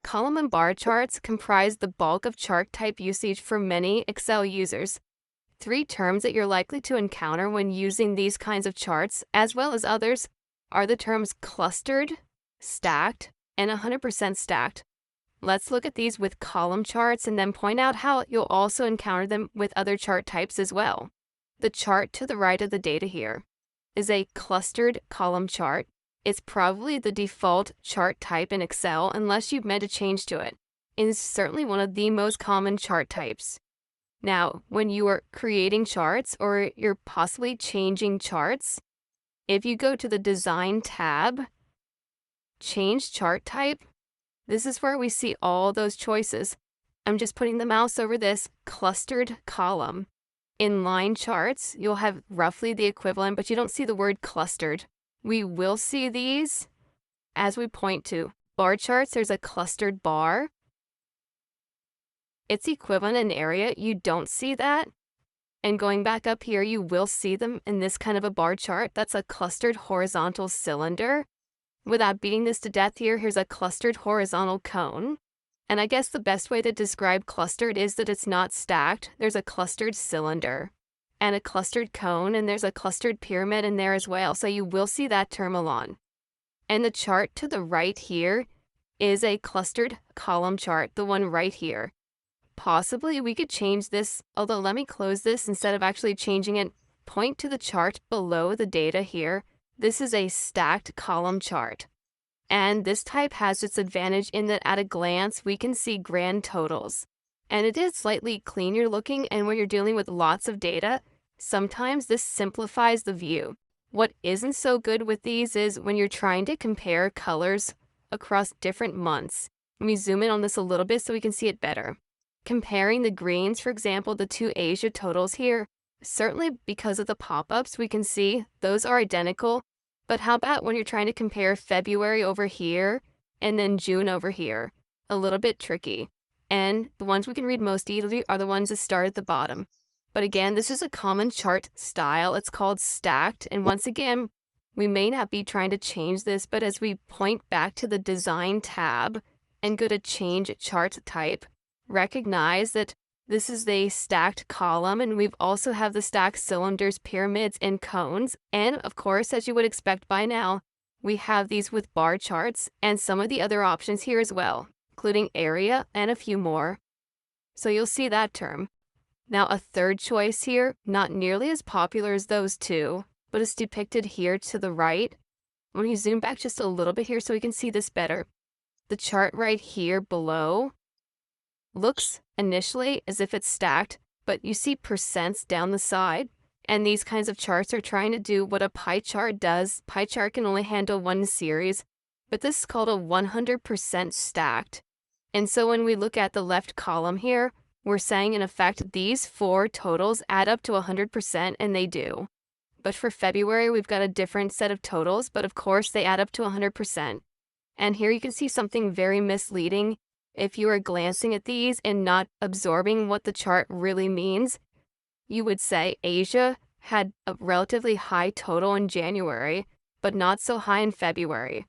column and bar charts comprise the bulk of chart type usage for many Excel users. 3 terms that you're likely to encounter when using these kinds of charts, as well as others, are the terms clustered, stacked, and 100% stacked. Let's look at these with column charts and then point out how you'll also encounter them with other chart types as well. The chart to the right of the data here is a clustered column chart. It's probably the default chart type in Excel unless you've made a change to it. It's certainly one of the most common chart types. Now, when you are creating charts or you're possibly changing charts, if you go to the Design tab, Change Chart Type, this is where we see all those choices. I'm just putting the mouse over this clustered column. In line charts, you'll have roughly the equivalent, but you don't see the word clustered. We will see these as we point to bar charts. There's a clustered bar. It's equivalent in area. You don't see that. And going back up here, you will see them in this kind of a bar chart. That's a clustered horizontal cylinder. Without beating this to death here, here's a clustered horizontal cone. And I guess the best way to describe clustered is that it's not stacked. There's a clustered cylinder and a clustered cone, and there's a clustered pyramid in there as well. So you will see that term a lot. And the chart to the right here is a clustered column chart, the one right here. Possibly we could change this, although let me close this instead of actually changing it. Point to the chart below the data here. This is a stacked column chart. And this type has its advantage in that at a glance, we can see grand totals. And it is slightly cleaner looking, and when you're dealing with lots of data, sometimes this simplifies the view. What isn't so good with these is when you're trying to compare colors across different months. Let me zoom in on this a little bit so we can see it better. Comparing the greens, for example, the 2 Asia totals here, certainly because of the pop-ups, we can see those are identical. But how about when you're trying to compare February over here and then June over here? A little bit tricky. And the ones we can read most easily are the ones that start at the bottom. But again, this is a common chart style. It's called stacked. And once again, we may not be trying to change this, but as we point back to the Design tab and go to Change Chart Type, recognize that this is a stacked column, and we've also have the stacked cylinders, pyramids, and cones. And of course, as you would expect by now, we have these with bar charts and some of the other options here as well, including area and a few more. So you'll see that term. Now a third choice here, not nearly as popular as those two, but it's depicted here to the right. When you zoom back just a little bit here so we can see this better, the chart right here below looks initially as if it's stacked, but you see percents down the side. And these kinds of charts are trying to do what a pie chart does. Pie chart can only handle one series, but this is called a 100% stacked. And so when we look at the left column here, we're saying in effect these 4 totals add up to 100%, and they do. But for February, we've got a different set of totals, but of course they add up to 100%. And here you can see something very misleading. If you are glancing at these and not absorbing what the chart really means, you would say Asia had a relatively high total in January, but not so high in February.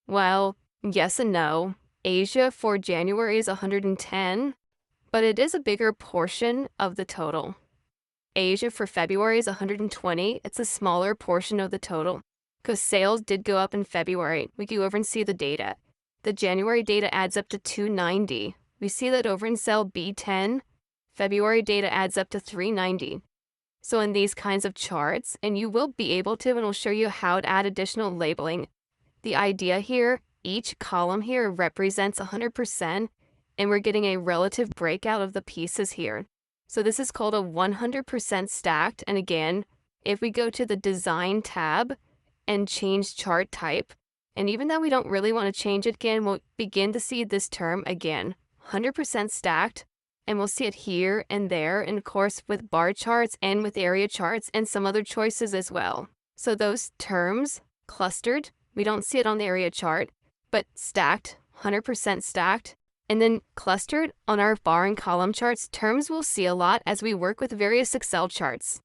Well, yes and no. Asia for January is 110, but it is a bigger portion of the total. Asia for February is 120. It's a smaller portion of the total because sales did go up in February. We go over and see the data. The January data adds up to 290. We see that over in cell B10, February data adds up to 390. So in these kinds of charts, and you will be able to, and we'll show you how to add additional labeling. The idea here, each column here represents 100%, and we're getting a relative breakout of the pieces here. So this is called a 100% stacked. And again, if we go to the Design tab and change chart type, and even though we don't really want to change it again, we'll begin to see this term again, 100% stacked, and we'll see it here and there, and of course with bar charts and with area charts and some other choices as well. So those terms, clustered, we don't see it on the area chart, but stacked, 100% stacked, and then clustered on our bar and column charts, terms we'll see a lot as we work with various Excel charts.